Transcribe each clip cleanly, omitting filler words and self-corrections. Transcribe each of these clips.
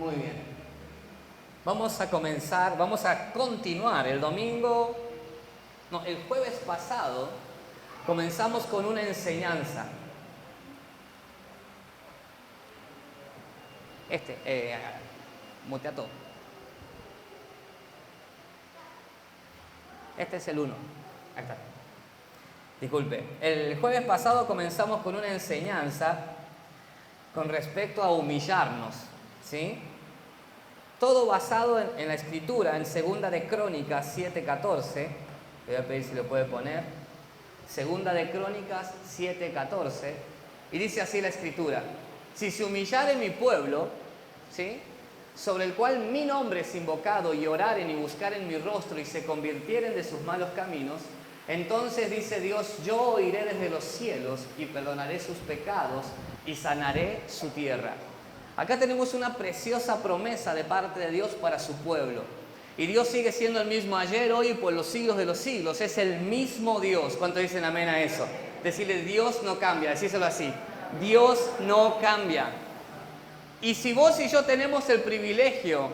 Muy bien. Vamos a continuar. El jueves pasado comenzamos con una enseñanza. Mutea todo. Este es el 1. Ahí está. Disculpe. El jueves pasado comenzamos con una enseñanza con respecto a humillarnos, ¿sí? Todo basado en la escritura, en 2 de Crónicas 7:14. Le voy a pedir si lo puede poner. 2 de Crónicas 7:14. Y dice así la escritura: si se humillare mi pueblo, ¿sí?, sobre el cual mi nombre es invocado, y oraren y buscaren mi rostro y se convirtieren de sus malos caminos, entonces dice Dios, yo oiré desde los cielos y perdonaré sus pecados y sanaré su tierra. Acá tenemos una preciosa promesa de parte de Dios para su pueblo. Y Dios sigue siendo el mismo ayer, hoy y por los siglos de los siglos. Es el mismo Dios. ¿Cuánto dicen amén a eso? Decirle, Dios no cambia, decírselo así. Dios no cambia. Y si vos y yo tenemos el privilegio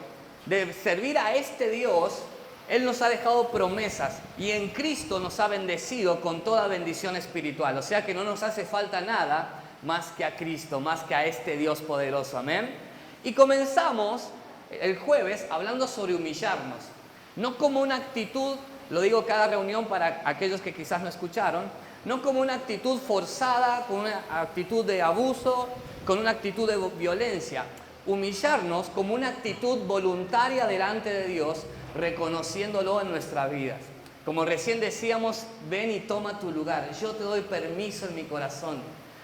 de servir a este Dios, Él nos ha dejado promesas y en Cristo nos ha bendecido con toda bendición espiritual. O sea que no nos hace falta nada más que a Cristo, más que a este Dios poderoso. Amén. Y comenzamos el jueves hablando sobre humillarnos. No como una actitud, lo digo cada reunión para aquellos que quizás no escucharon, no como una actitud forzada, con una actitud de abuso, con una actitud de violencia. Humillarnos como una actitud voluntaria delante de Dios, reconociéndolo en nuestras vidas. Como recién decíamos, ven y toma tu lugar. Yo te doy permiso en mi corazón.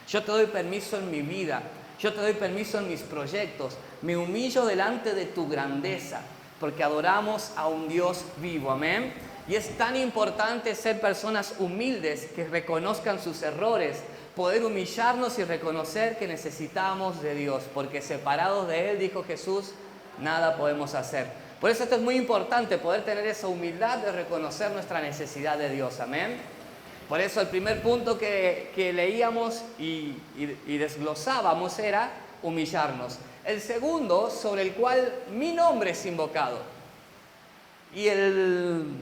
Yo te doy permiso en mi vida. Yo te doy permiso en mis proyectos. Me humillo delante de tu grandeza, porque adoramos a un Dios vivo. Amén. Y es tan importante ser personas humildes que reconozcan sus errores, poder humillarnos y reconocer que necesitamos de Dios, porque separados de Él, dijo Jesús, nada podemos hacer. Por eso esto es muy importante, poder tener esa humildad de reconocer nuestra necesidad de Dios. Amén. Por eso el primer punto que leíamos y desglosábamos era humillarnos. El segundo, sobre el cual mi nombre es invocado. Y el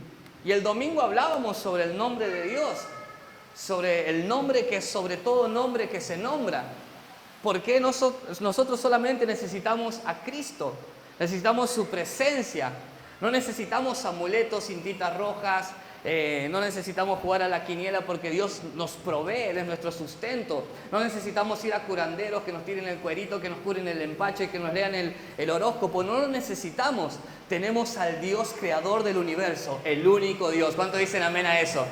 domingo hablábamos sobre el nombre de Dios, sobre el nombre que es sobre todo nombre que se nombra. ¿Por qué nosotros solamente necesitamos a Cristo? Necesitamos su presencia. No necesitamos amuletos, cintitas rojas. No necesitamos jugar a la quiniela porque Dios nos provee, Él es nuestro sustento. No necesitamos ir a curanderos que nos tiren el cuerito, que nos curen el empache, que nos lean el horóscopo. No lo necesitamos. Tenemos al Dios creador del universo, el único Dios. ¿Cuánto dicen amén a eso?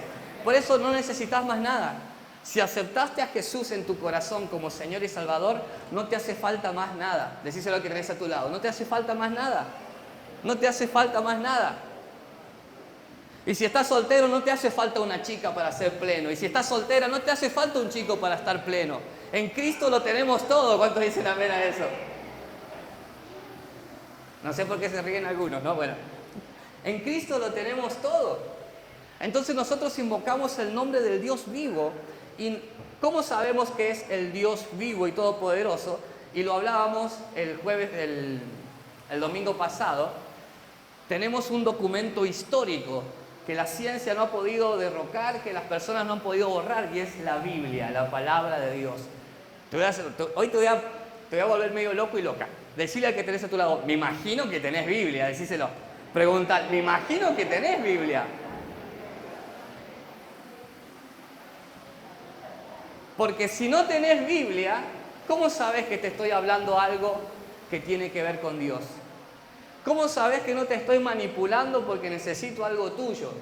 Por eso no necesitas más nada. Si aceptaste a Jesús en tu corazón como Señor y Salvador, no te hace falta más nada. Decíselo al que tenés a tu lado. No te hace falta más nada. No te hace falta más nada. Y si estás soltero, no te hace falta una chica para ser pleno. Y si estás soltera, no te hace falta un chico para estar pleno. En Cristo lo tenemos todo. ¿Cuántos dicen amén a eso? No sé por qué se ríen algunos, ¿no? Bueno, en Cristo lo tenemos todo. Entonces nosotros invocamos el nombre del Dios vivo. ¿Y cómo sabemos que es el Dios vivo y todopoderoso? Y lo hablábamos el domingo pasado. Tenemos un documento histórico que la ciencia no ha podido derrocar, que las personas no han podido borrar, y es la Biblia, la palabra de Dios. Hoy te voy a volver medio loco y loca. Decirle al que tenés a tu lado, me imagino que tenés Biblia, decíselo. Preguntar, me imagino que tenés Biblia. Porque si no tenés Biblia, ¿cómo sabés que te estoy hablando algo que tiene que ver con Dios? ¿Cómo sabés que no te estoy manipulando porque necesito algo tuyo?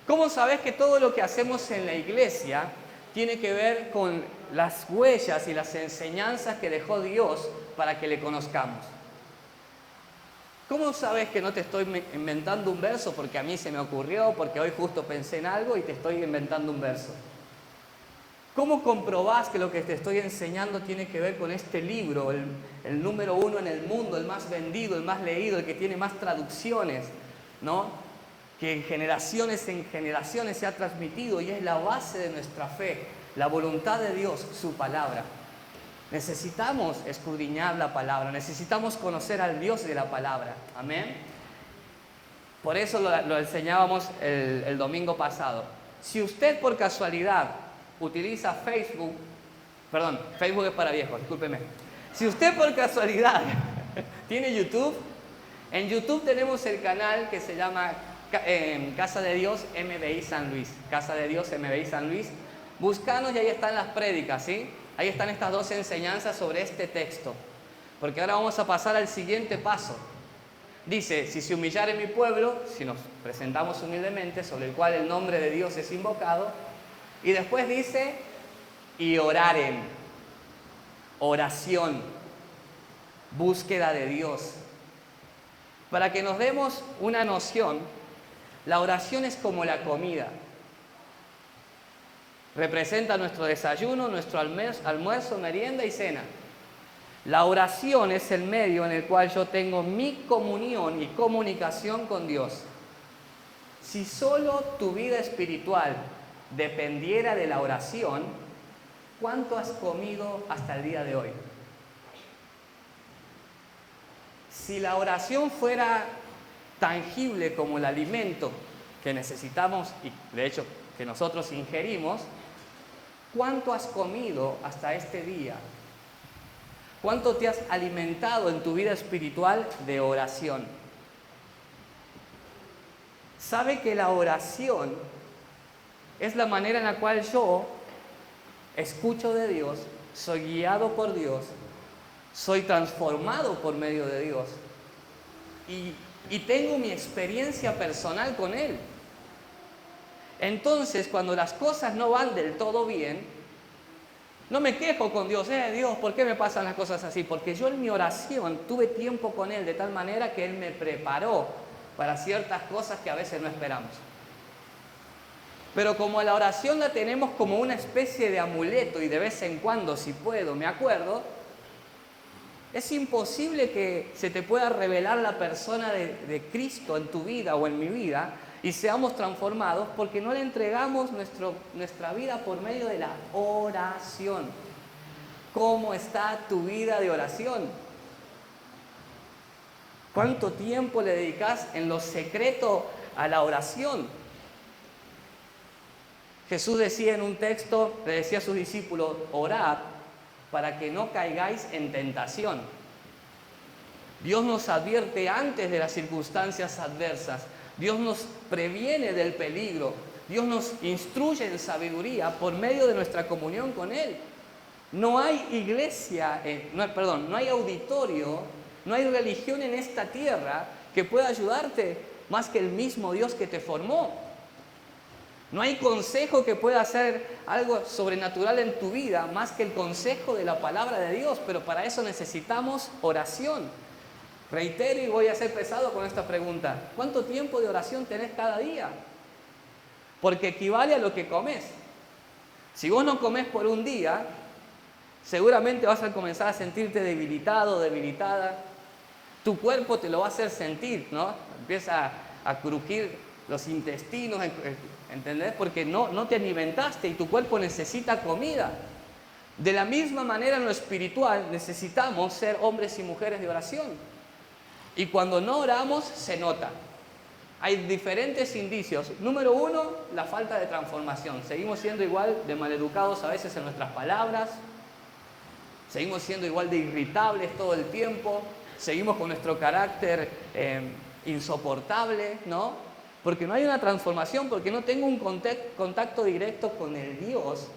¿Cómo sabés que todo lo que hacemos en la iglesia tiene que ver con las huellas y las enseñanzas que dejó Dios para que le conozcamos? ¿Cómo sabés que no te estoy inventando un verso porque a mí se me ocurrió, porque hoy justo pensé en algo y te estoy inventando un verso? ¿Cómo comprobás que lo que te estoy enseñando tiene que ver con este libro, el número 1 en el mundo, el más vendido, el más leído, el que tiene más traducciones, ¿no? Que en generaciones se ha transmitido y es la base de nuestra fe, la voluntad de Dios, su palabra. Necesitamos escudriñar la palabra, necesitamos conocer al Dios de la palabra. Amén. Por eso lo enseñábamos el domingo pasado. Si usted por casualidad utiliza Facebook, perdón, Facebook es para viejos, discúlpeme. Si usted por casualidad tiene YouTube, en YouTube tenemos el canal que se llama Casa de Dios MBI San Luis. Casa de Dios MBI San Luis. Búscanos y ahí están las prédicas, ¿sí? Ahí están estas dos enseñanzas sobre este texto. Porque ahora vamos a pasar al siguiente paso. Dice, si se humillare mi pueblo, si nos presentamos humildemente, sobre el cual el nombre de Dios es invocado. Y después dice, y oraren. Oración. Búsqueda de Dios. Para que nos demos una noción, la oración es como la comida. Representa nuestro desayuno, nuestro almuerzo, merienda y cena. La oración es el medio en el cual yo tengo mi comunión y comunicación con Dios. Si solo tu vida espiritual dependiera de la oración, ¿cuánto has comido hasta el día de hoy? Si la oración fuera tangible como el alimento que necesitamos y de hecho que nosotros ingerimos, ¿cuánto has comido hasta este día? ¿Cuánto te has alimentado en tu vida espiritual de oración? ¿Sabe que la oración es la manera en la cual yo escucho de Dios, soy guiado por Dios, soy transformado por medio de Dios y tengo mi experiencia personal con Él? Entonces, cuando las cosas no van del todo bien, no me quejo con Dios. Dios, ¿por qué me pasan las cosas así? Porque yo en mi oración tuve tiempo con Él de tal manera que Él me preparó para ciertas cosas que a veces no esperamos. Pero como la oración la tenemos como una especie de amuleto y de vez en cuando, si puedo, me acuerdo, es imposible que se te pueda revelar la persona de Cristo en tu vida o en mi vida y seamos transformados porque no le entregamos nuestra vida por medio de la oración. ¿Cómo está tu vida de oración? ¿Cuánto tiempo le dedicas en lo secreto a la oración? Jesús decía en un texto, le decía a sus discípulos, orad para que no caigáis en tentación. Dios nos advierte antes de las circunstancias adversas. Dios nos previene del peligro. Dios nos instruye en sabiduría por medio de nuestra comunión con Él. No hay iglesia, no hay auditorio, no hay religión en esta tierra que pueda ayudarte más que el mismo Dios que te formó. No hay consejo que pueda hacer algo sobrenatural en tu vida más que el consejo de la palabra de Dios, pero para eso necesitamos oración. Reitero y voy a ser pesado con esta pregunta. ¿Cuánto tiempo de oración tenés cada día? Porque equivale a lo que comes. Si vos no comés por un día, seguramente vas a comenzar a sentirte debilitado, debilitada. Tu cuerpo te lo va a hacer sentir, ¿no? Empieza a crujir los intestinos, ¿entendés? Porque no te alimentaste y tu cuerpo necesita comida. De la misma manera en lo espiritual necesitamos ser hombres y mujeres de oración. Y cuando no oramos se nota. Hay diferentes indicios. Número uno, la falta de transformación. Seguimos siendo igual de maleducados a veces en nuestras palabras. Seguimos siendo igual de irritables todo el tiempo. Seguimos con nuestro carácter insoportable, ¿no? Porque no hay una transformación, porque no tengo un contacto directo con el Dios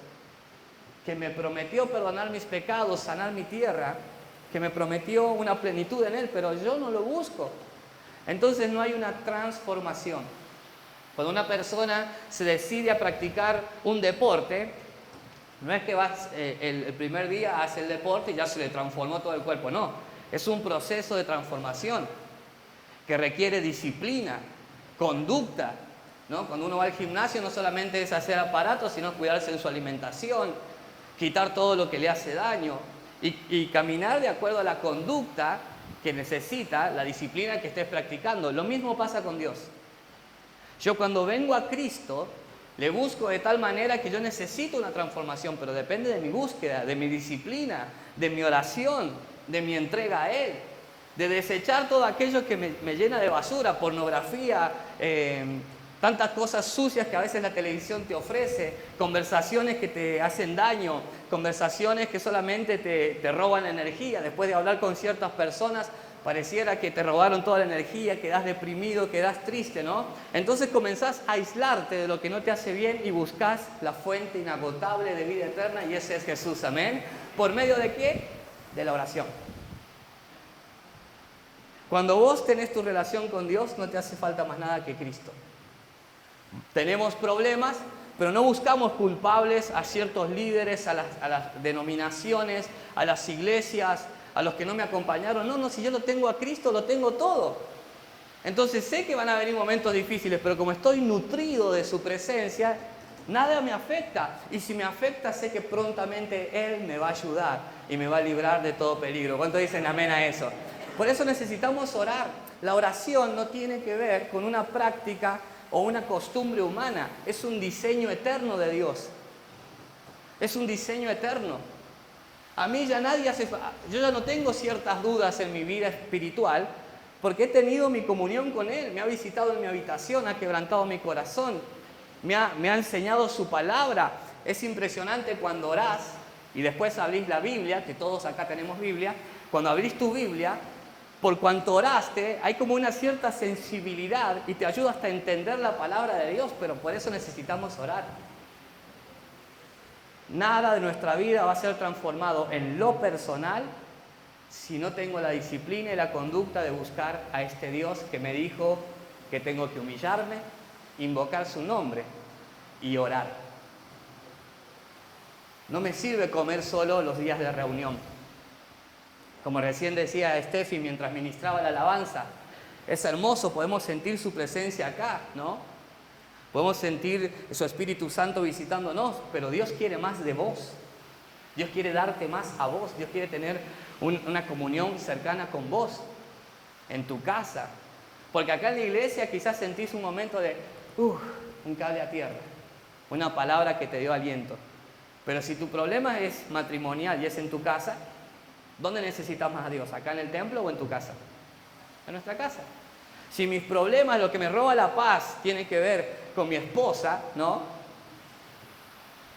que me prometió perdonar mis pecados, sanar mi tierra, que me prometió una plenitud en Él, pero yo no lo busco. Entonces no hay una transformación. Cuando una persona se decide a practicar un deporte, no es que vas el primer día hace el deporte y ya se le transformó todo el cuerpo, no. Es un proceso de transformación que requiere disciplina, conducta, ¿no? Cuando uno va al gimnasio no solamente es hacer aparatos, sino cuidarse en su alimentación, quitar todo lo que le hace daño y caminar de acuerdo a la conducta que necesita, la disciplina que estés practicando. Lo mismo pasa con Dios. Yo cuando vengo a Cristo, Le busco de tal manera que yo necesito una transformación, pero depende de mi búsqueda, de mi disciplina, de mi oración, de mi entrega a Él, de desechar todo aquello que me llena de basura, pornografía, tantas cosas sucias que a veces la televisión te ofrece, conversaciones que te hacen daño, conversaciones que solamente te roban la energía. Después de hablar con ciertas personas, pareciera que te robaron toda la energía, quedás deprimido, quedás triste, ¿no? Entonces comenzás a aislarte de lo que no te hace bien y buscás la fuente inagotable de vida eterna, y ese es Jesús, amén. ¿Por medio de qué? De la oración. Cuando vos tenés tu relación con Dios, no te hace falta más nada que Cristo. Tenemos problemas, pero no buscamos culpables a ciertos líderes, a las denominaciones, a las iglesias, a los que no me acompañaron. No, si yo lo tengo a Cristo, lo tengo todo. Entonces sé que van a venir momentos difíciles, pero como estoy nutrido de su presencia, nada me afecta. Y si me afecta, sé que prontamente Él me va a ayudar y me va a librar de todo peligro. ¿Cuántos dicen amén a eso? Por eso necesitamos orar. La oración no tiene que ver con una práctica o una costumbre humana. Es un diseño eterno de Dios. Es un diseño eterno. A mí ya yo ya no tengo ciertas dudas en mi vida espiritual, porque he tenido mi comunión con Él, me ha visitado en mi habitación, ha quebrantado mi corazón, me ha enseñado su palabra. Es impresionante cuando orás y después abrís la Biblia, que todos acá tenemos Biblia. Cuando abrís tu Biblia, por cuanto oraste, hay como una cierta sensibilidad y te ayuda hasta a entender la palabra de Dios, pero por eso necesitamos orar. Nada de nuestra vida va a ser transformado en lo personal si no tengo la disciplina y la conducta de buscar a este Dios que me dijo que tengo que humillarme, invocar su nombre y orar. No me sirve comer solo los días de reunión. Como recién decía Steffi mientras ministraba la alabanza, es hermoso, podemos sentir su presencia acá, ¿no? Podemos sentir su Espíritu Santo visitándonos, pero Dios quiere más de vos. Dios quiere darte más a vos. Dios quiere tener una comunión cercana con vos, en tu casa. Porque acá en la iglesia quizás sentís un momento de, un cable a tierra, una palabra que te dio aliento. Pero si tu problema es matrimonial y es en tu casa, ¿dónde necesitas más a Dios? ¿Acá en el templo o en tu casa? En nuestra casa. Si mis problemas, lo que me roba la paz, tiene que ver con mi esposa, ¿no?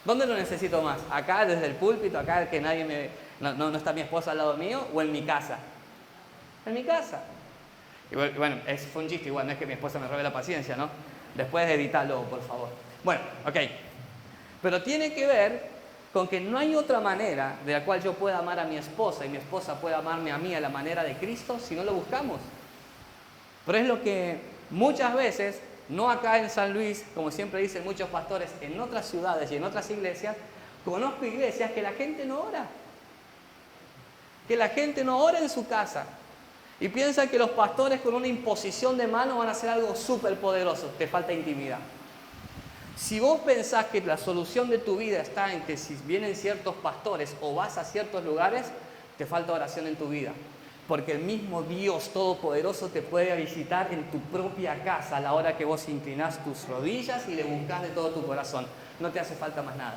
¿Dónde lo necesito más? ¿Acá desde el púlpito, acá que no está mi esposa al lado mío, o en mi casa? En mi casa. Y bueno, fue un chiste igual, no es que mi esposa me robe la paciencia, ¿no? Después edítalo, por favor. Bueno, ok. Pero tiene que ver con que no hay otra manera de la cual yo pueda amar a mi esposa y mi esposa pueda amarme a mí a la manera de Cristo si no lo buscamos. Pero es lo que muchas veces, no acá en San Luis, como siempre dicen muchos pastores, en otras ciudades y en otras iglesias, conozco iglesias que la gente no ora. Que la gente no ora en su casa. Y piensa que los pastores con una imposición de mano van a hacer algo súper poderoso. Te falta intimidad. Si vos pensás que la solución de tu vida está en que si vienen ciertos pastores o vas a ciertos lugares, te falta oración en tu vida. Porque el mismo Dios Todopoderoso te puede visitar en tu propia casa a la hora que vos inclinás tus rodillas y le buscas de todo tu corazón. No te hace falta más nada.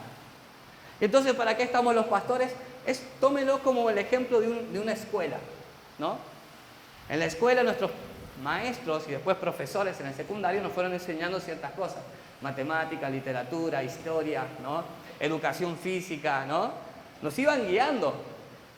Entonces, ¿para qué estamos los pastores? Tómelo como el ejemplo de una escuela, ¿no? En la escuela nuestros maestros y después profesores en el secundario nos fueron enseñando ciertas cosas. Matemática, literatura, historia, ¿no? Educación física, ¿no? Nos iban guiando,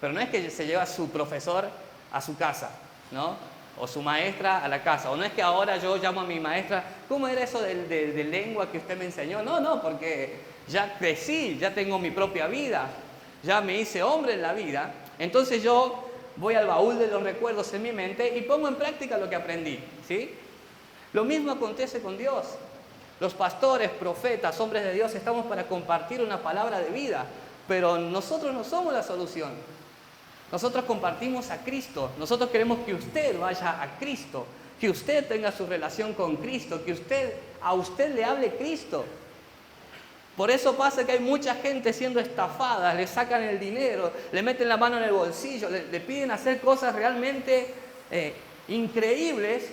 pero no es que se lleva su profesor a su casa, ¿no? O su maestra a la casa. O no es que ahora yo llamo a mi maestra, ¿cómo era eso de lengua que usted me enseñó? No, porque ya crecí, ya tengo mi propia vida, ya me hice hombre en la vida. Entonces yo voy al baúl de los recuerdos en mi mente y pongo en práctica lo que aprendí, ¿sí? Lo mismo acontece con Dios. Los pastores, profetas, hombres de Dios, estamos para compartir una palabra de vida, pero nosotros no somos la solución. Nosotros compartimos a Cristo. Nosotros queremos que usted vaya a Cristo, que usted tenga su relación con Cristo, que a usted le hable Cristo. Por eso pasa que hay mucha gente siendo estafada, le sacan el dinero, le meten la mano en el bolsillo, le piden hacer cosas realmente increíbles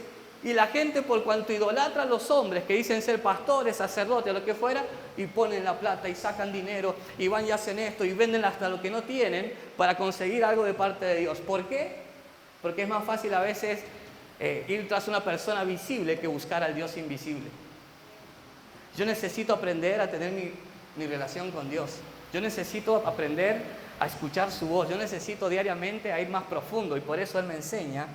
Y la gente, por cuanto idolatra a los hombres que dicen ser pastores, sacerdotes, lo que fuera, y ponen la plata y sacan dinero y van y hacen esto y venden hasta lo que no tienen para conseguir algo de parte de Dios. ¿Por qué? Porque es más fácil a veces ir tras una persona visible que buscar al Dios invisible. Yo necesito aprender a tener mi relación con Dios. Yo necesito aprender a escuchar su voz. Yo necesito diariamente a ir más profundo y por eso Él me enseña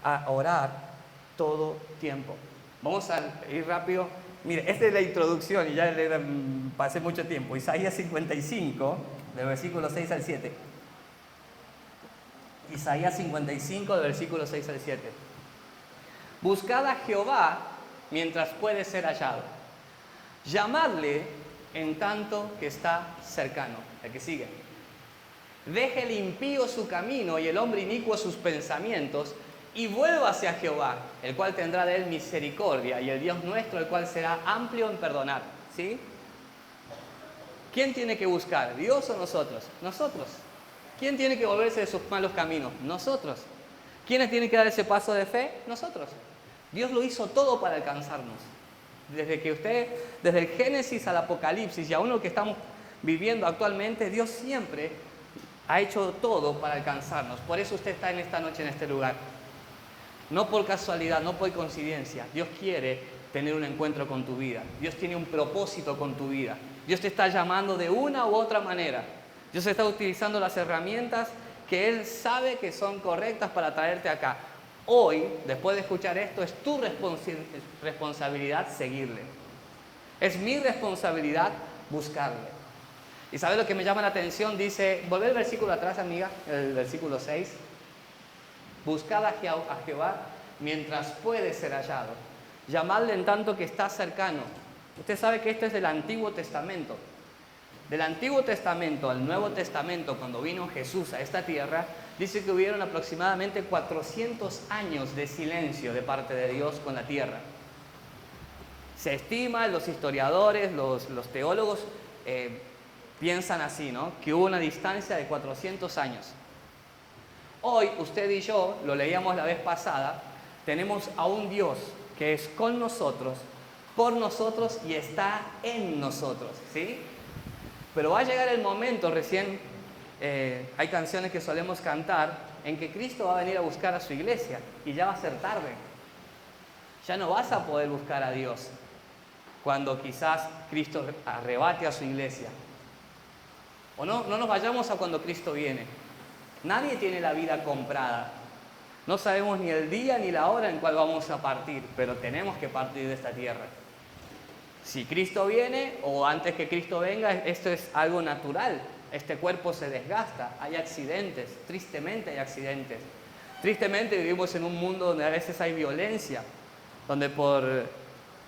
a orar todo tiempo. Vamos a ir rápido. Mire, esta es la introducción y ya le pasé mucho tiempo. Isaías 55, del versículo 6 al 7. Isaías 55, del versículo 6 al 7. Buscad a Jehová mientras puede ser hallado. Llamadle en tanto que está cercano. El que sigue. Deje el impío su camino y el hombre inicuo sus pensamientos, y vuélvase a Jehová, el cual tendrá de él misericordia, y el Dios nuestro, el cual será amplio en perdonar. ¿Sí? ¿Quién tiene que buscar? ¿Dios o nosotros? Nosotros. ¿Quién tiene que volverse de sus malos caminos? Nosotros. ¿Quiénes tienen que dar ese paso de fe? Nosotros. Dios lo hizo todo para alcanzarnos. Desde el Génesis al Apocalipsis y aún lo que estamos viviendo actualmente, Dios siempre ha hecho todo para alcanzarnos. Por eso usted está en esta noche en este lugar. No por casualidad, no por coincidencia. Dios quiere tener un encuentro con tu vida. Dios tiene un propósito con tu vida. Dios te está llamando de una u otra manera. Dios está utilizando las herramientas que Él sabe que son correctas para traerte acá. Hoy, después de escuchar esto, es tu responsabilidad seguirle. Es mi responsabilidad buscarle. ¿Y sabes lo que me llama la atención? Dice, volver el versículo atrás, amiga, el versículo 6. Buscad a Jehová mientras puede ser hallado. Llamadle en tanto que está cercano. Usted sabe que esto es del Antiguo Testamento. Del Antiguo Testamento al Nuevo Testamento, cuando vino Jesús a esta tierra, dice que hubieron aproximadamente 400 años de silencio de parte de Dios con la tierra. Se estima, los historiadores, los teólogos piensan así, ¿no? Que hubo una distancia de 400 años. Hoy, usted y yo, lo leíamos la vez pasada, tenemos a un Dios que es con nosotros, por nosotros y está en nosotros, ¿sí? Pero va a llegar el momento, recién hay canciones que solemos cantar, en que Cristo va a venir a buscar a su iglesia y ya va a ser tarde. Ya no vas a poder buscar a Dios cuando quizás Cristo arrebate a su iglesia. O no nos vayamos a cuando Cristo viene. Nadie tiene la vida comprada. No sabemos ni el día ni la hora en cual vamos a partir, pero tenemos que partir de esta tierra. Si Cristo viene o antes que Cristo venga, esto es algo natural. Este cuerpo se desgasta, hay accidentes, tristemente hay accidentes. Tristemente vivimos en un mundo donde a veces hay violencia, donde por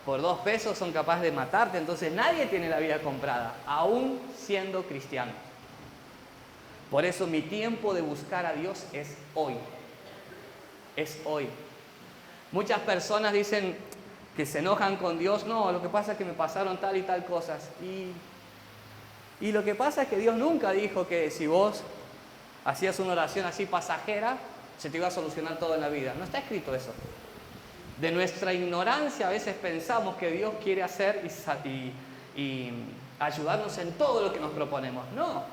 2 pesos son capaces de matarte. Entonces nadie tiene la vida comprada, aún siendo cristiano. Por eso mi tiempo de buscar a Dios es hoy. Es hoy. Muchas personas dicen que se enojan con Dios. No, lo que pasa es que me pasaron tal y tal cosas. Y lo que pasa es que Dios nunca dijo que si vos hacías una oración así pasajera, se te iba a solucionar todo en la vida. No está escrito eso. De nuestra ignorancia a veces pensamos que Dios quiere hacer y ayudarnos en todo lo que nos proponemos. No.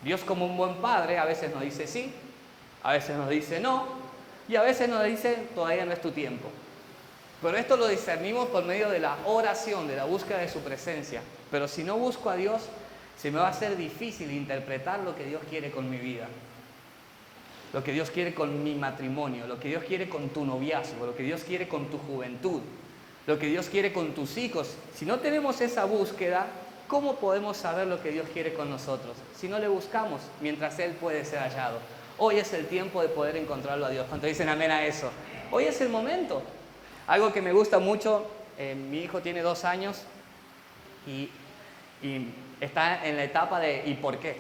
Dios, como un buen padre, a veces nos dice sí, a veces nos dice no, y a veces nos dice todavía no es tu tiempo. Pero esto lo discernimos por medio de la oración, de la búsqueda de su presencia. Pero si no busco a Dios, se me va a hacer difícil interpretar lo que Dios quiere con mi vida, lo que Dios quiere con mi matrimonio, lo que Dios quiere con tu noviazgo, lo que Dios quiere con tu juventud, lo que Dios quiere con tus hijos. Si no tenemos esa búsqueda, ¿cómo podemos saber lo que Dios quiere con nosotros? Si no le buscamos mientras Él puede ser hallado. Hoy es el tiempo de poder encontrarlo a Dios. ¿Cuántos dicen amén a eso? Hoy es el momento. Algo que me gusta mucho, mi hijo tiene 2 años y está en la etapa de ¿y por qué?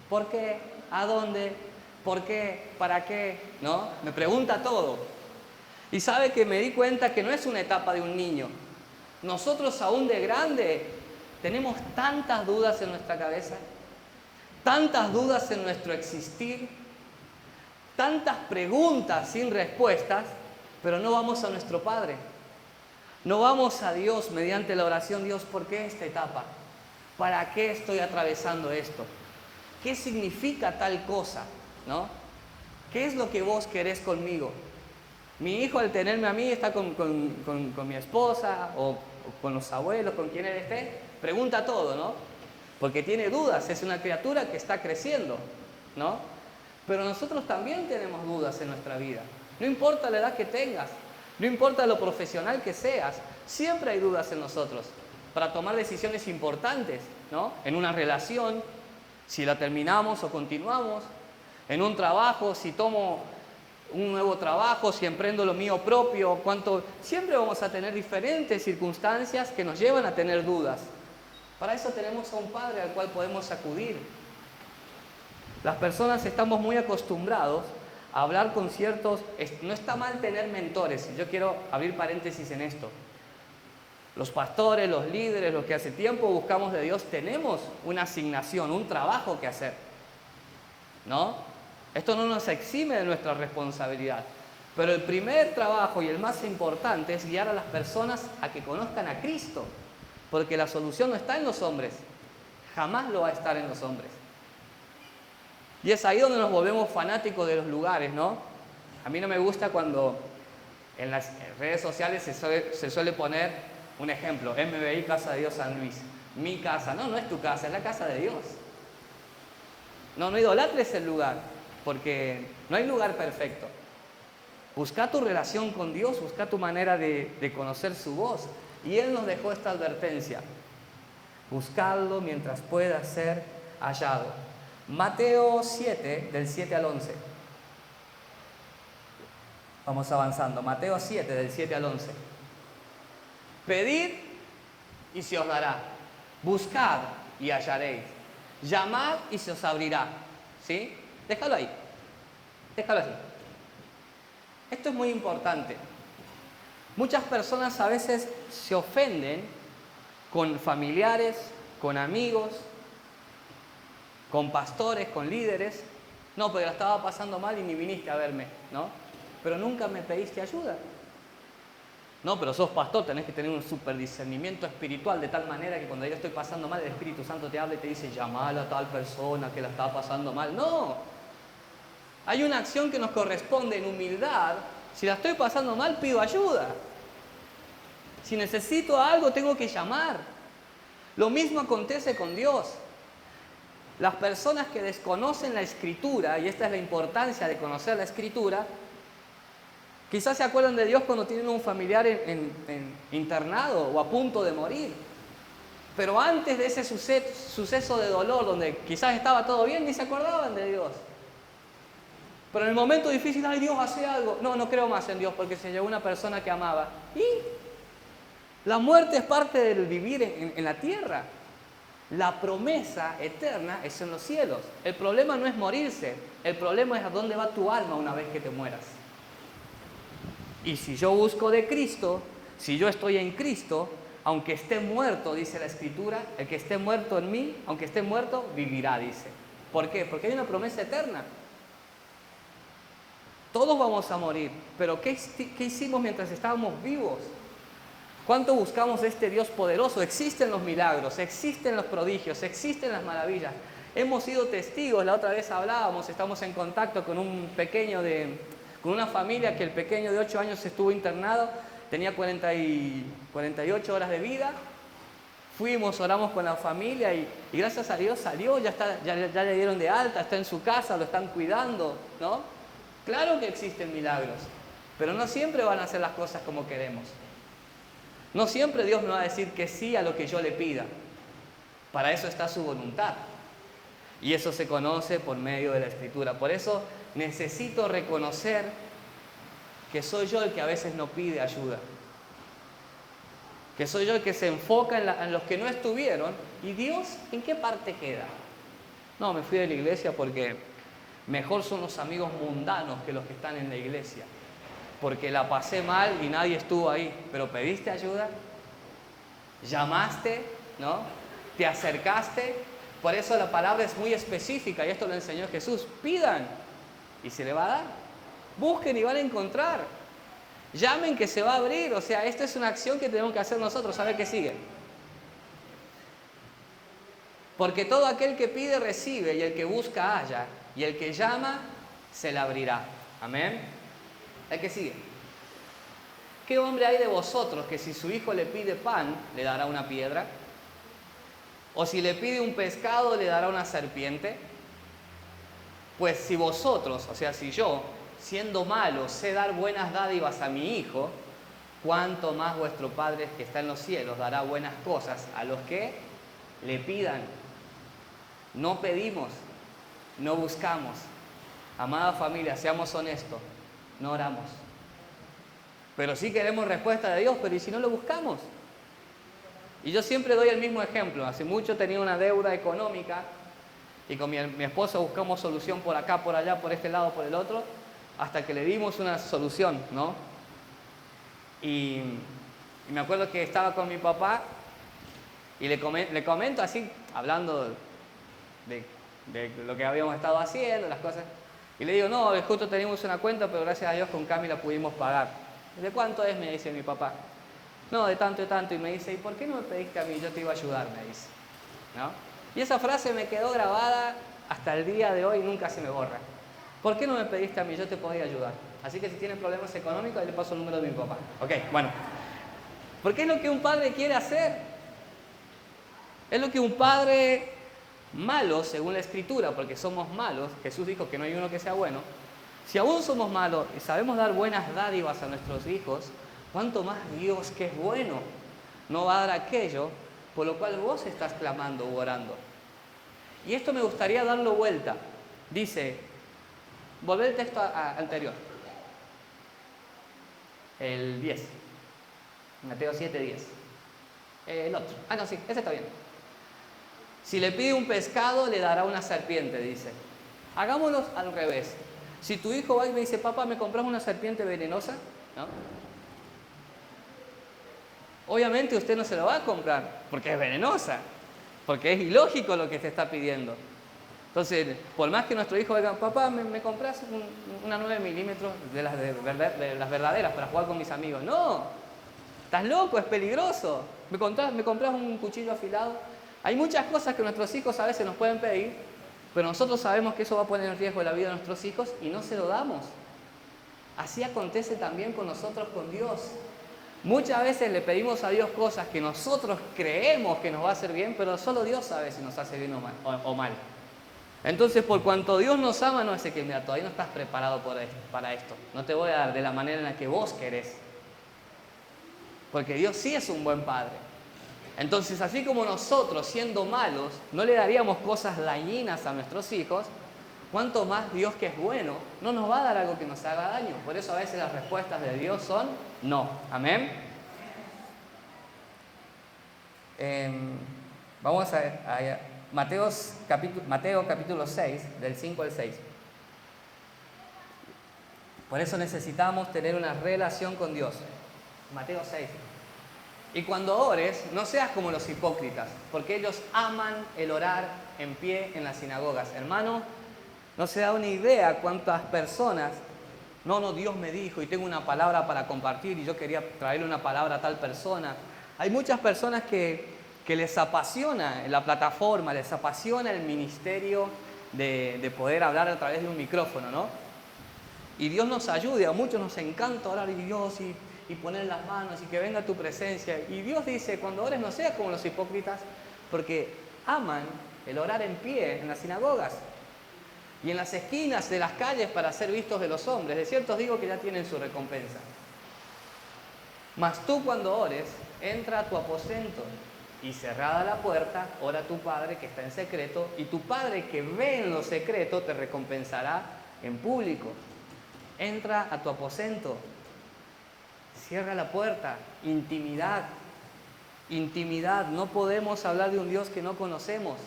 ¿Por qué? ¿A dónde? ¿Por qué? ¿Para qué? ¿No? Me pregunta todo. Y sabe que me di cuenta que no es una etapa de un niño. Nosotros aún de grande tenemos tantas dudas en nuestra cabeza, tantas dudas en nuestro existir, tantas preguntas sin respuestas, pero no vamos a nuestro Padre. No vamos a Dios mediante la oración, Dios, ¿por qué esta etapa? ¿Para qué estoy atravesando esto? ¿Qué significa tal cosa? ¿No? ¿Qué es lo que vos querés conmigo? Mi hijo al tenerme a mí está con mi esposa o con los abuelos, con quien él esté, pregunta todo, ¿no? Porque tiene dudas, es una criatura que está creciendo, ¿no? Pero nosotros también tenemos dudas en nuestra vida. No importa la edad que tengas, no importa lo profesional que seas, siempre hay dudas en nosotros para tomar decisiones importantes, ¿no? En una relación, si la terminamos o continuamos, en un trabajo, si tomo un nuevo trabajo, si emprendo lo mío propio, siempre vamos a tener diferentes circunstancias que nos llevan a tener dudas. Para eso tenemos a un Padre al cual podemos acudir. Las personas estamos muy acostumbrados a hablar con ciertos... No está mal tener mentores, yo quiero abrir paréntesis en esto. Los pastores, los líderes, los que hace tiempo buscamos de Dios, tenemos una asignación, un trabajo que hacer, ¿no? Esto no nos exime de nuestra responsabilidad. Pero el primer trabajo y el más importante es guiar a las personas a que conozcan a Cristo. Porque la solución no está en los hombres. Jamás lo va a estar en los hombres. Y es ahí donde nos volvemos fanáticos de los lugares, ¿no? A mí no me gusta cuando en las redes sociales se suele poner un ejemplo. MBI Casa de Dios San Luis. Mi casa. No, no es tu casa, es la casa de Dios. No idolatres el lugar, porque no hay lugar perfecto. Busca tu relación con Dios, busca tu manera de conocer su voz. Y Él nos dejó esta advertencia. Buscadlo mientras pueda ser hallado. Mateo 7, del 7 al 11. Vamos avanzando. Mateo 7, del 7 al 11. Pedid y se os dará. Buscad y hallaréis. Llamad y se os abrirá. ¿Sí? Déjalo ahí. Déjalo así. Esto es muy importante. Muchas personas a veces se ofenden con familiares, con amigos, con pastores, con líderes. No, porque la estaba pasando mal y ni viniste a verme, ¿no? Pero nunca me pediste ayuda. No, pero sos pastor, tenés que tener un super discernimiento espiritual de tal manera que cuando yo estoy pasando mal, el Espíritu Santo te habla y te dice, llamala a tal persona que la está pasando mal. No, hay una acción que nos corresponde en humildad. Si la estoy pasando mal, pido ayuda. Si necesito algo, tengo que llamar. Lo mismo acontece con Dios. Las personas que desconocen la Escritura, y esta es la importancia de conocer la Escritura, quizás se acuerdan de Dios cuando tienen un familiar internado o a punto de morir. Pero antes de ese suceso de dolor, donde quizás estaba todo bien, ni se acordaban de Dios. Pero en el momento difícil, ay, Dios hace algo. No creo más en Dios porque se llevó una persona que amaba. Y la muerte es parte del vivir en la tierra. La promesa eterna es en los cielos. El problema no es morirse. El problema es a dónde va tu alma una vez que te mueras. Y si yo busco de Cristo, si yo estoy en Cristo, aunque esté muerto, dice la Escritura, el que esté muerto en mí, aunque esté muerto, vivirá, dice. ¿Por qué? Porque hay una promesa eterna. Todos vamos a morir, pero ¿qué hicimos mientras estábamos vivos? ¿Cuánto buscamos este Dios poderoso? Existen los milagros, existen los prodigios, existen las maravillas. Hemos sido testigos, la otra vez hablábamos, estamos en contacto con con una familia que el pequeño de 8 años estuvo internado, tenía 48 horas de vida. Fuimos, oramos con la familia y gracias a Dios salió, ya le dieron de alta, está en su casa, lo están cuidando, ¿no? Claro que existen milagros, pero no siempre van a hacer las cosas como queremos. No siempre Dios me va a decir que sí a lo que yo le pida. Para eso está su voluntad. Y eso se conoce por medio de la Escritura. Por eso necesito reconocer que soy yo el que a veces no pide ayuda. Que soy yo el que se enfoca en los que no estuvieron. ¿Y Dios en qué parte queda? No, me fui de la iglesia porque mejor son los amigos mundanos que los que están en la iglesia. Porque la pasé mal y nadie estuvo ahí. Pero ¿pediste ayuda? ¿Llamaste? ¿No? ¿Te acercaste? Por eso la palabra es muy específica y esto lo enseñó Jesús. Pidan y se le va a dar. Busquen y van a encontrar. llamen que se va a abrir. O sea, esta es una acción que tenemos que hacer nosotros. A ver qué sigue. Porque todo aquel que pide recibe, y el que busca halla, y el que llama se le abrirá. Amén. ¿A qué sigue? ¿Qué hombre hay de vosotros que si su hijo le pide pan, le dará una piedra? ¿O si le pide un pescado, le dará una serpiente? Pues si vosotros, o sea, si yo, siendo malo, sé dar buenas dádivas a mi hijo, cuánto más vuestro Padre que está en los cielos dará buenas cosas a los que le pidan. No pedimos, no buscamos. Amada familia, seamos honestos, no oramos. Pero sí queremos respuesta de Dios, pero ¿y si no lo buscamos? Y yo siempre doy el mismo ejemplo. Hace mucho tenía una deuda económica y con mi esposa buscamos solución por acá, por allá, por este lado, por el otro, hasta que le dimos una solución, ¿no? Y me acuerdo que estaba con mi papá y le comento así, hablando de lo que habíamos estado haciendo, las cosas. Y le digo, no, justo teníamos una cuenta, pero gracias a Dios con Cami la pudimos pagar. ¿De cuánto es? Me dice mi papá. No, de tanto y tanto. Y me dice, ¿y por qué no me pediste a mí? Yo te iba a ayudar, me dice. ¿No? Y esa frase me quedó grabada hasta el día de hoy, nunca se me borra. ¿Por qué no me pediste a mí? Yo te podía ayudar. Así que si tienes problemas económicos, ahí le paso el número de mi papá. Ok, bueno. Porque es lo que un padre quiere hacer. Es lo que un padre malo, según la Escritura, porque somos malos, Jesús dijo que no hay uno que sea bueno. Si aún somos malos y sabemos dar buenas dádivas a nuestros hijos, ¿cuánto más Dios, que es bueno, no va a dar aquello por lo cual vos estás clamando u orando? Y esto me gustaría darlo vuelta. Dice, volver el texto anterior, el 10, Mateo 7, 10. El otro, no, sí, ese está bien. Si le pide un pescado, le dará una serpiente, dice. Hagámoslo al revés. Si tu hijo va y me dice, papá, ¿me compras una serpiente venenosa? ¿No? Obviamente usted no se lo va a comprar, porque es venenosa, porque es ilógico lo que te está pidiendo. Entonces, por más que nuestro hijo diga, papá, ¿me compras una 9 milímetros de las verdaderas para jugar con mis amigos? No, estás loco, es peligroso. ¿Me compras un cuchillo afilado? Hay muchas cosas que nuestros hijos a veces nos pueden pedir, pero nosotros sabemos que eso va a poner en riesgo la vida de nuestros hijos y no se lo damos. Así acontece también con nosotros, con Dios. Muchas veces le pedimos a Dios cosas que nosotros creemos que nos va a hacer bien, pero solo Dios sabe si nos hace bien o mal. Entonces, por cuanto Dios nos ama, no es que mira, todavía no estás preparado para esto. No te voy a dar de la manera en la que vos querés. Porque Dios sí es un buen Padre. Entonces, así como nosotros, siendo malos, no le daríamos cosas dañinas a nuestros hijos, cuánto más Dios, que es bueno, no nos va a dar algo que nos haga daño. Por eso a veces las respuestas de Dios son no. Amén. Vamos a Mateo capítulo 6, del 5 al 6. Por eso necesitamos tener una relación con Dios. Mateo 6. Y cuando ores, no seas como los hipócritas, porque ellos aman el orar en pie en las sinagogas. Hermano, no se da una idea cuántas personas, no, Dios me dijo y tengo una palabra para compartir y yo quería traerle una palabra a tal persona. Hay muchas personas que les apasiona la plataforma, les apasiona el ministerio de poder hablar a través de un micrófono, ¿no? Y Dios nos ayude, a muchos nos encanta orar y Dios y poner las manos y que venga tu presencia. Y Dios dice, cuando ores no seas como los hipócritas, porque aman el orar en pie en las sinagogas y en las esquinas de las calles para ser vistos de los hombres. De cierto os digo que ya tienen su recompensa. Mas tú cuando ores, entra a tu aposento y cerrada la puerta, ora a tu Padre que está en secreto, y tu Padre que ve en lo secreto te recompensará en público. Entra a tu aposento, cierra la puerta, intimidad. Intimidad, no podemos hablar de un Dios que no conocemos.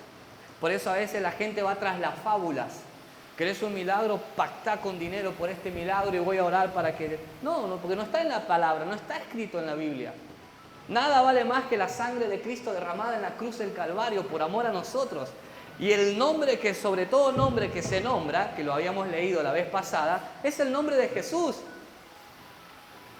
Por eso a veces la gente va tras las fábulas. ¿Querés un milagro? Pactá con dinero por este milagro y voy a orar para que... No, porque no está en la palabra, no está escrito en la Biblia. Nada vale más que la sangre de Cristo derramada en la cruz del Calvario por amor a nosotros. Y el nombre que, sobre todo nombre que se nombra, que lo habíamos leído la vez pasada, es el nombre de Jesús.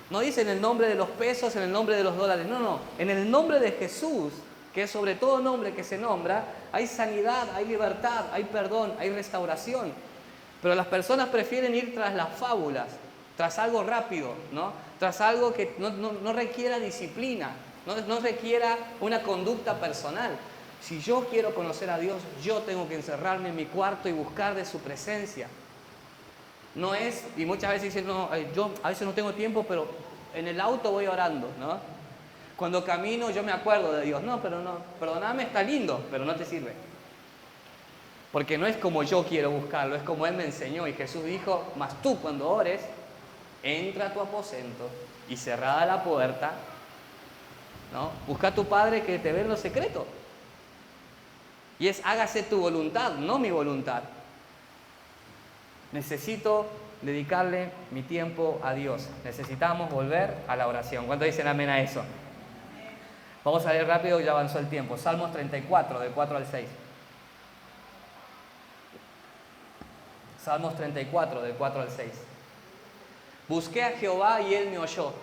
No dice en el nombre de los pesos, en el nombre de los dólares. No, no. En el nombre de Jesús, que es sobre todo nombre que se nombra, hay sanidad, hay libertad, hay perdón, hay restauración. Pero las personas prefieren ir tras las fábulas, tras algo rápido, ¿no? Tras algo que no requiera disciplina, no requiera una conducta personal. Si yo quiero conocer a Dios, yo tengo que encerrarme en mi cuarto y buscar de su presencia. No es, y muchas veces dicen, no, yo a veces no tengo tiempo, pero en el auto voy orando, ¿no? Cuando camino yo me acuerdo de Dios. No, pero no, perdóname, está lindo, pero no te sirve. Porque no es como yo quiero buscarlo, es como Él me enseñó. Y Jesús dijo, mas tú cuando ores, entra a tu aposento y cerrada la puerta, ¿no? Busca a tu Padre que te ve en lo secreto. Y es, hágase tu voluntad, no mi voluntad. Necesito dedicarle mi tiempo a Dios. Necesitamos volver a la oración. ¿Cuántos dicen amén a eso? Vamos a leer rápido, ya avanzó el tiempo. Salmos 34, del 4 al 6. Salmos 34, del 4 al 6. Busqué a Jehová y Él me oyó.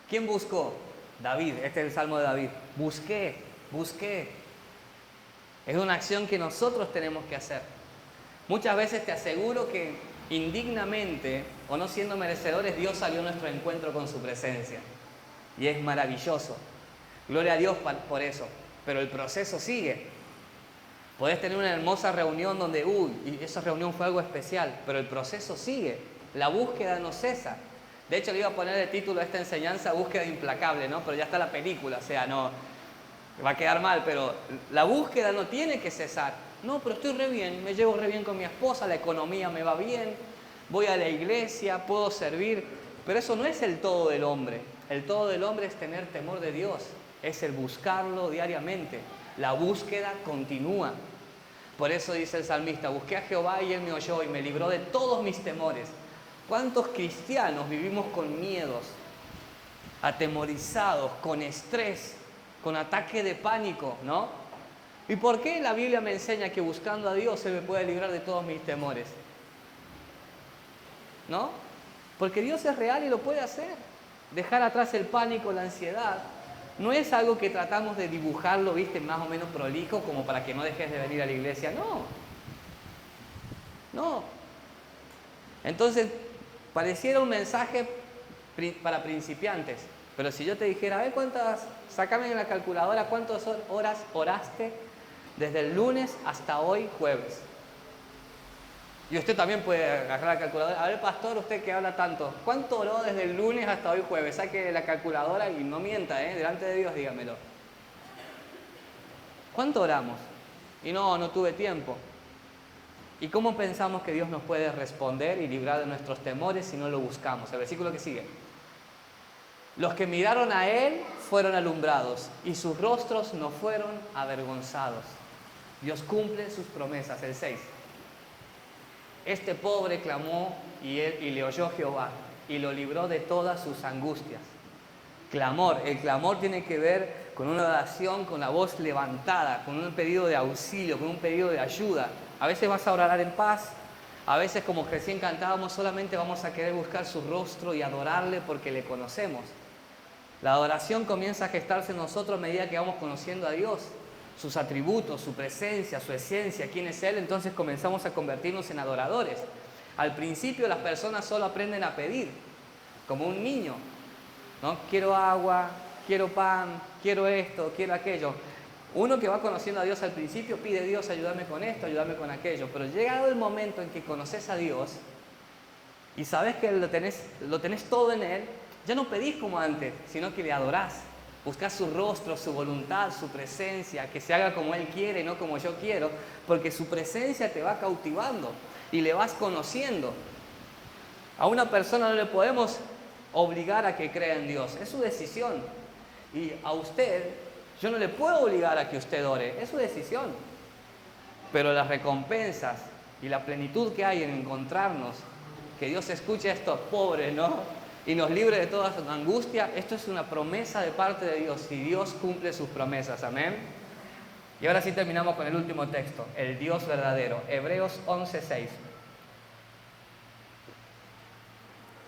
¿Quién buscó? David, este es el Salmo de David. Busqué. Es una acción que nosotros tenemos que hacer. Muchas veces te aseguro que indignamente o no siendo merecedores, Dios salió a nuestro encuentro con su presencia. Y es maravilloso. Gloria a Dios por eso. Pero el proceso sigue. Podés tener una hermosa reunión donde, y esa reunión fue algo especial, pero el proceso sigue. La búsqueda no cesa. De hecho, le iba a poner el título a esta enseñanza, Búsqueda Implacable, ¿no? Pero ya está la película, o sea, no va a quedar mal, pero la búsqueda no tiene que cesar. No, pero estoy re bien, me llevo re bien con mi esposa, la economía me va bien, voy a la iglesia, puedo servir, pero eso no es el todo del hombre. El todo del hombre es tener temor de Dios, es el buscarlo diariamente. La búsqueda continúa. Por eso dice el salmista, busqué a Jehová y Él me oyó y me libró de todos mis temores. ¿Cuántos cristianos vivimos con miedos, atemorizados, con estrés, con ataque de pánico, ¿no? ¿Y por qué la Biblia me enseña que buscando a Dios se me puede librar de todos mis temores? ¿No? Porque Dios es real y lo puede hacer. Dejar atrás el pánico, la ansiedad, no es algo que tratamos de dibujarlo, viste, más o menos prolijo, como para que no dejes de venir a la iglesia. No. Entonces, pareciera un mensaje para principiantes. Pero si yo te dijera, a ver sácame en la calculadora cuántas horas oraste desde el lunes hasta hoy, jueves. Y usted también puede agarrar la calculadora. A ver, pastor, usted que habla tanto, ¿cuánto oró desde el lunes hasta hoy, jueves? Saque la calculadora y no mienta, delante de Dios, dígamelo. ¿Cuánto oramos? Y no tuve tiempo. ¿Y cómo pensamos que Dios nos puede responder y librar de nuestros temores si no lo buscamos? El versículo que sigue. Los que miraron a Él fueron alumbrados y sus rostros no fueron avergonzados. Dios cumple sus promesas. El 6. Este pobre clamó y le oyó Jehová y lo libró de todas sus angustias. Clamor. El clamor tiene que ver con una oración con la voz levantada, con un pedido de auxilio, con un pedido de ayuda. A veces vas a orar en paz. A veces, como recién cantábamos, solamente vamos a querer buscar su rostro y adorarle porque le conocemos. La adoración comienza a gestarse en nosotros a medida que vamos conociendo a Dios, sus atributos, su presencia, su esencia, quién es Él. Entonces comenzamos a convertirnos en adoradores. Al principio las personas solo aprenden a pedir, como un niño, ¿no? Quiero agua, quiero pan, quiero esto, quiero aquello. Uno que va conociendo a Dios al principio pide, Dios, ayúdame con esto, ayúdame con aquello. Pero llegado el momento en que conoces a Dios y sabes que lo tenés todo en Él, ya no pedís como antes, sino que le adorás. Buscás su rostro, su voluntad, su presencia, que se haga como Él quiere, no como yo quiero, porque su presencia te va cautivando y le vas conociendo. A una persona no le podemos obligar a que crea en Dios, es su decisión. Y a usted, yo no le puedo obligar a que usted ore, es su decisión. Pero las recompensas y la plenitud que hay en encontrarnos, que Dios escuche a estos pobres, ¿no? Y nos libre de toda angustia, esto es una promesa de parte de Dios, y Dios cumple sus promesas, amén. Y ahora sí terminamos con el último texto, el Dios verdadero, Hebreos 11:6.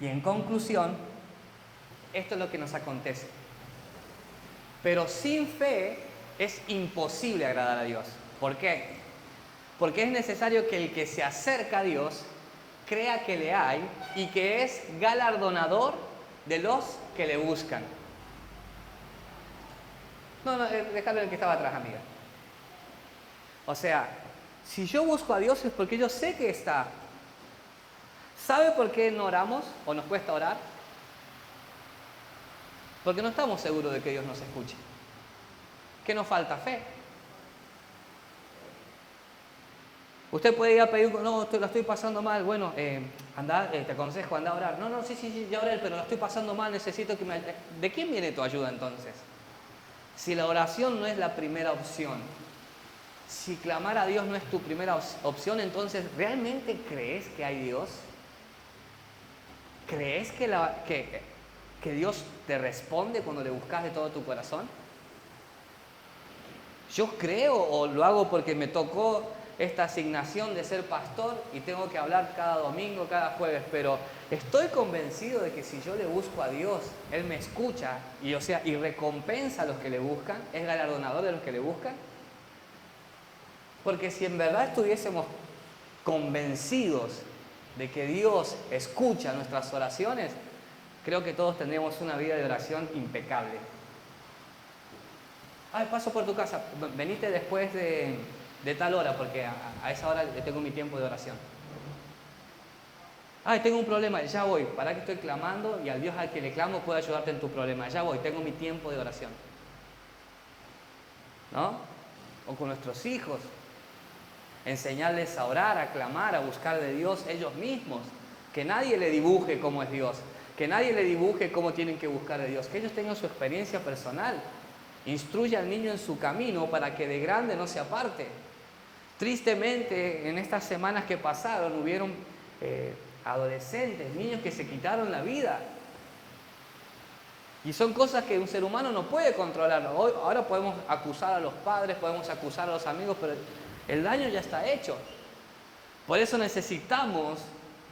Y en conclusión, esto es lo que nos acontece. Pero sin fe es imposible agradar a Dios. ¿Por qué? Porque es necesario que el que se acerca a Dios crea que le hay y que es galardonador de los que le buscan. No, déjalo el que estaba atrás, amiga. O sea, si yo busco a Dios es porque yo sé que está. ¿Sabe por qué no oramos o nos cuesta orar? Porque no estamos seguros de que Dios nos escuche. ¿Qué nos falta? Fe. Usted puede ir a pedir, no, la estoy pasando mal, bueno, te aconsejo, anda a orar. No, sí, ya oré, pero la estoy pasando mal, necesito que me... ¿De quién viene tu ayuda entonces? Si la oración no es la primera opción, si clamar a Dios no es tu primera opción, entonces, ¿realmente crees que hay Dios? ¿Crees que Dios te responde cuando le buscas de todo tu corazón? Yo creo o lo hago porque me tocó esta asignación de ser pastor y tengo que hablar cada domingo, cada jueves, pero estoy convencido de que si yo le busco a Dios, Él me escucha y recompensa a los que le buscan, es galardonador de los que le buscan. Porque si en verdad estuviésemos convencidos de que Dios escucha nuestras oraciones, creo que todos tendríamos una vida de oración impecable. Paso por tu casa, venite después de tal hora, porque a esa hora tengo mi tiempo de oración. Tengo un problema, ya voy, para que estoy clamando y al Dios al que le clamo puede ayudarte en tu problema, ya voy, tengo mi tiempo de oración. ¿No? O con nuestros hijos, enseñarles a orar, a clamar, a buscar de Dios ellos mismos, que nadie le dibuje cómo es Dios, que nadie le dibuje cómo tienen que buscar de Dios, que ellos tengan su experiencia personal. Instruye al niño en su camino para que de grande no se aparte. Tristemente, en estas semanas que pasaron, hubieron adolescentes, niños que se quitaron la vida. Y son cosas que un ser humano no puede controlar. Ahora podemos acusar a los padres, podemos acusar a los amigos, pero el daño ya está hecho. Por eso necesitamos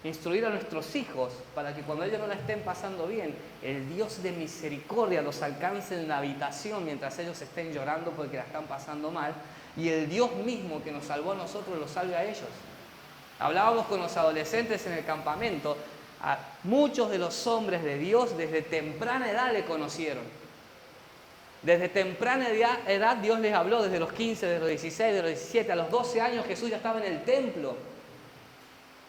instruir a nuestros hijos para que cuando ellos no la estén pasando bien, el Dios de misericordia los alcance en la habitación mientras ellos estén llorando porque la están pasando mal, y el Dios mismo que nos salvó a nosotros los salve a ellos. Hablábamos con los adolescentes en el campamento, a muchos de los hombres de Dios desde temprana edad le conocieron. Desde temprana edad Dios les habló, desde los 15, desde los 16, de los 17, a los 12 años Jesús ya estaba en el templo.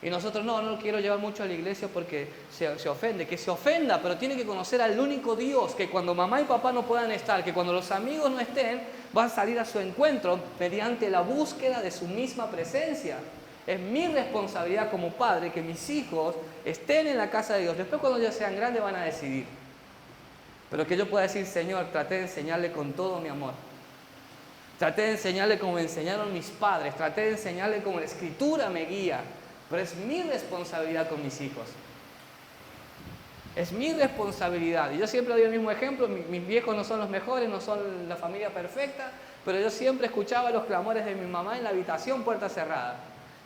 Y nosotros no lo quiero llevar mucho a la iglesia porque se ofende. Que se ofenda, pero tiene que conocer al único Dios que cuando mamá y papá no puedan estar, que cuando los amigos no estén, va a salir a su encuentro mediante la búsqueda de su misma presencia. Es mi responsabilidad como padre que mis hijos estén en la casa de Dios. Después cuando ellos sean grandes van a decidir. Pero que yo pueda decir, Señor, traté de enseñarle con todo mi amor. Traté de enseñarle como me enseñaron mis padres. Traté de enseñarle como la Escritura me guía. Pero es mi responsabilidad con mis hijos. Es mi responsabilidad. Y yo siempre doy el mismo ejemplo. Mis viejos no son los mejores, no son la familia perfecta, pero yo siempre escuchaba los clamores de mi mamá en la habitación, puerta cerrada.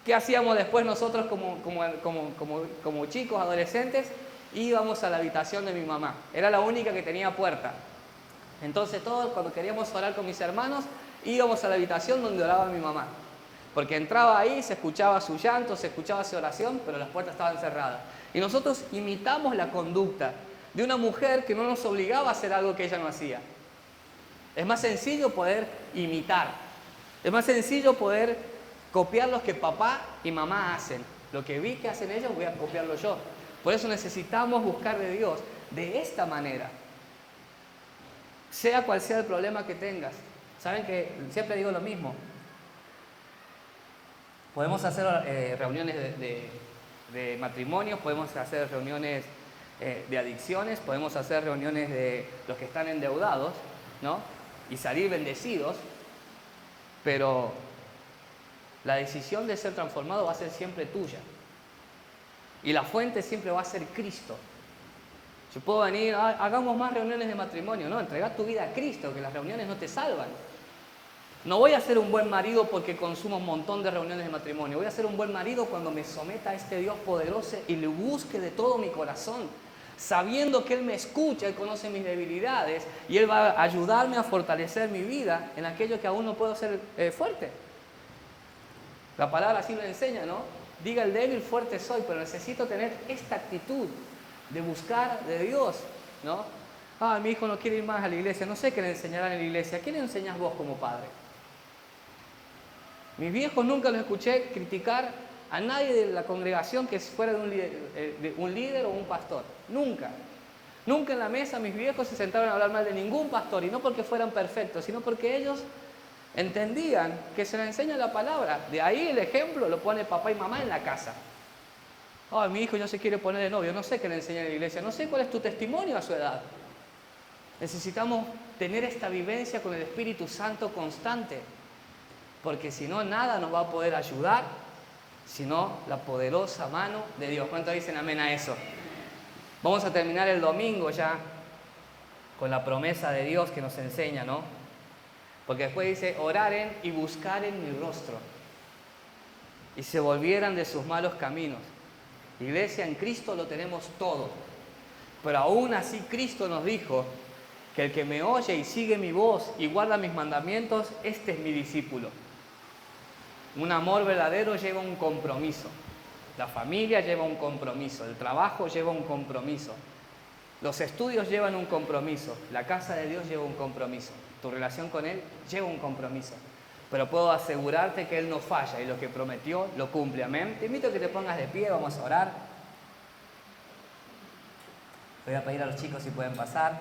¿Qué hacíamos después nosotros como chicos, adolescentes? Íbamos a la habitación de mi mamá. Era la única que tenía puerta. Entonces todos, cuando queríamos orar con mis hermanos, íbamos a la habitación donde oraba mi mamá. Porque entraba ahí, se escuchaba su llanto, se escuchaba su oración, pero las puertas estaban cerradas. Y nosotros imitamos la conducta de una mujer que no nos obligaba a hacer algo que ella no hacía. Es más sencillo poder imitar. Es más sencillo poder copiar lo que papá y mamá hacen. Lo que vi que hacen ellos, voy a copiarlo yo. Por eso necesitamos buscar de Dios de esta manera. Sea cual sea el problema que tengas. Saben que siempre digo lo mismo. Podemos hacer reuniones de matrimonios, podemos hacer reuniones de adicciones, podemos hacer reuniones de los que están endeudados, ¿no? Y salir bendecidos, pero la decisión de ser transformado va a ser siempre tuya. Y la fuente siempre va a ser Cristo. Yo puedo venir, hagamos más reuniones de matrimonio. No, entrega tu vida a Cristo, que las reuniones no te salvan. No voy a ser un buen marido porque consumo un montón de reuniones de matrimonio. Voy a ser un buen marido cuando me someta a este Dios poderoso y le busque de todo mi corazón. sabiendo que Él me escucha, Él conoce mis debilidades y Él va a ayudarme a fortalecer mi vida en aquello que aún no puedo ser fuerte. La palabra así lo enseña, ¿no? Diga el débil, fuerte soy, pero necesito tener esta actitud de buscar de Dios, ¿no? Ah, mi hijo no quiere ir más a la iglesia, no sé qué le enseñarán en la iglesia. ¿Qué le enseñas vos como padre? Mis viejos nunca los escuché criticar a nadie de la congregación que fuera de un líder o un pastor. Nunca. Nunca en la mesa mis viejos se sentaron a hablar mal de ningún pastor, y no porque fueran perfectos, sino porque ellos entendían que se les enseña la palabra. De ahí el ejemplo lo pone papá y mamá en la casa. Oh, mi hijo ya se quiere poner de novio, no sé qué le enseña en la iglesia, no sé cuál es tu testimonio a su edad. Necesitamos tener esta vivencia con el Espíritu Santo constante, porque si no, nada nos va a poder ayudar, sino la poderosa mano de Dios. ¿Cuántos dicen amén a eso? Vamos a terminar el domingo ya con la promesa de Dios que nos enseña, ¿no? Porque después dice, oraren y buscaren mi rostro, y se volvieran de sus malos caminos. Iglesia, en Cristo lo tenemos todo, pero aún así Cristo nos dijo que el que me oye y sigue mi voz y guarda mis mandamientos, este es mi discípulo. Un amor verdadero lleva un compromiso. La familia lleva un compromiso. El trabajo lleva un compromiso. Los estudios llevan un compromiso. La casa de Dios lleva un compromiso. Tu relación con Él lleva un compromiso. Pero puedo asegurarte que Él no falla y lo que prometió lo cumple. Amén. Te invito a que te pongas de pie, vamos a orar. Voy a pedir a los chicos si pueden pasar.